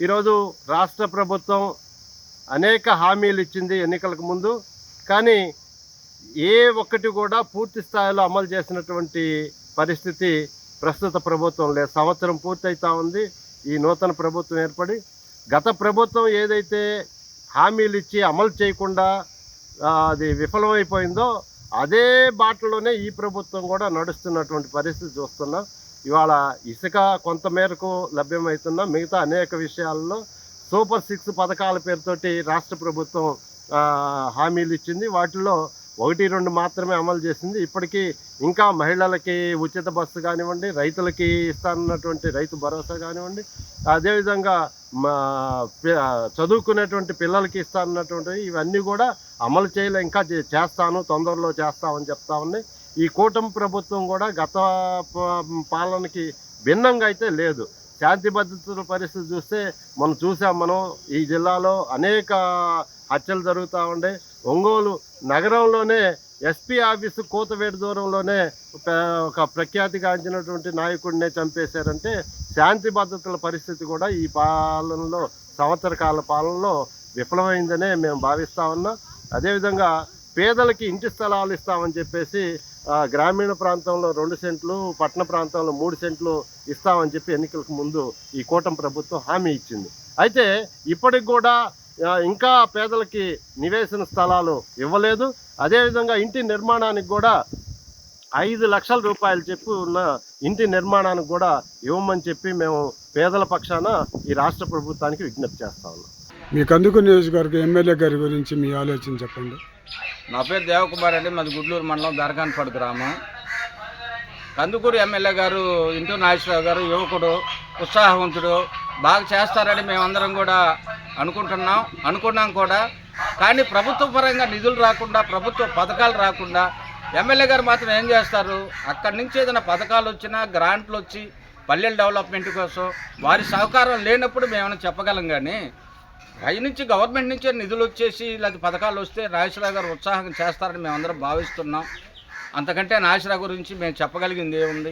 ఈరోజు రాష్ట్ర ప్రభుత్వం అనేక హామీలు ఇచ్చింది ఎన్నికలకు ముందు. కానీ ఏ ఒక్కటి కూడా పూర్తి స్థాయిలో అమలు చేసినటువంటి పరిస్థితి ప్రస్తుత ప్రభుత్వం లేదు. సంవత్సరం పూర్తయితా ఉంది ఈ నూతన ప్రభుత్వం ఏర్పడి. గత ప్రభుత్వం ఏదైతే హామీలు ఇచ్చి అమలు చేయకుండా అది విఫలమైపోయిందో అదే బాటలోనే ఈ ప్రభుత్వం కూడా నడుస్తున్నటువంటి పరిస్థితి చూస్తున్నాం. ఇవాళ ఇసుక కొంతమేరకు లభ్యమవుతున్నా, మిగతా అనేక విషయాల్లో సూపర్ 6 పథకాల పేరుతోటి రాష్ట్ర ప్రభుత్వం హామీలు ఇచ్చింది. వాటిల్లో 1-2 మాత్రమే అమలు చేసింది. ఇప్పటికీ ఇంకా మహిళలకి ఉచిత బస్సు కానివ్వండి, రైతులకి ఇస్తానన్నటువంటి రైతు భరోసా కానివ్వండి, అదేవిధంగా చదువుకునేటువంటి పిల్లలకి ఇస్తానన్నటువంటి ఇవన్నీ కూడా అమలు చేయలే. ఇంకా చేస్తాను, తొందరలో చేస్తామని చెప్తా ఉన్నాయి. ఈ కూటమి ప్రభుత్వం కూడా గత పాలనకి భిన్నంగా అయితే లేదు. శాంతి భద్రతల పరిస్థితి చూస్తే మనం ఈ జిల్లాలో అనేక హత్యలు జరుగుతూ ఉండే. ఒంగోలు నగరంలోనే ఎస్పీ ఆఫీసు కూతవేటు దూరంలోనే ఒక ప్రఖ్యాతిగాంచినటువంటి నాయకుడినే చంపేశారంటే శాంతి భద్రతల పరిస్థితి కూడా ఈ పాలనలో, సంవత్సర కాల పాలనలో విఫలమైందనే మేము భావిస్తూ ఉన్నాం. అదేవిధంగా పేదలకి ఇంటి స్థలాలు ఇస్తామని చెప్పేసి గ్రామీణ ప్రాంతంలో 2 సెంట్లు, పట్టణ ప్రాంతంలో 3 సెంట్లు ఇస్తామని చెప్పి ఎన్నికలకు ముందు ఈ కూటమి ప్రభుత్వం హామీ ఇచ్చింది. అయితే ఇప్పటికి కూడా ఇంకా పేదలకి నివేశన స్థలాలు ఇవ్వలేదు. అదేవిధంగా ఇంటి నిర్మాణానికి కూడా 5 లక్షల రూపాయలు చెప్పి ఉన్న ఇంటి నిర్మాణానికి కూడా ఇవ్వమని చెప్పి మేము పేదల పక్షాన ఈ రాష్ట్ర ప్రభుత్వానికి విజ్ఞప్తి చేస్తా ఉన్నాం. మీ కందుకూరు నియోజకవర్గ ఎమ్మెల్యే గారి గురించి మీ ఆలోచన చెప్పండి. నా పేరు దేవకుమార్ అండి. మాది గుడ్లూరు మండలం దర్గాన్పాడు గ్రామం. కందుకూరు ఎమ్మెల్యే గారు ఇంటూ నాగేశ్వరరావు గారు యువకుడు, ఉత్సాహవంతుడు, బాగా చేస్తారని మేమందరం కూడా అనుకున్నాం కూడా. కానీ ప్రభుత్వ పరంగా నిధులు రాకుండా, ప్రభుత్వ పథకాలు రాకుండా ఎమ్మెల్యే గారు మాత్రం ఏం చేస్తారు? అక్కడి నుంచి ఏదైనా పథకాలు వచ్చినా, గ్రాంట్లు వచ్చి పల్లెల డెవలప్మెంట్ కోసం వారి సహకారం లేనప్పుడు మేమైనా చెప్పగలం. కానీ పైనుంచి గవర్నమెంట్ నుంచే నిధులు వచ్చేసి ఇలాంటి పథకాలు వస్తే నాగేశ్వరరావు గారు ఉత్సాహం చేస్తారని మేమందరం భావిస్తున్నాం. అంతకంటే నాగేశ్వరరావు గురించి మేము చెప్పగలిగింది ఏముంది?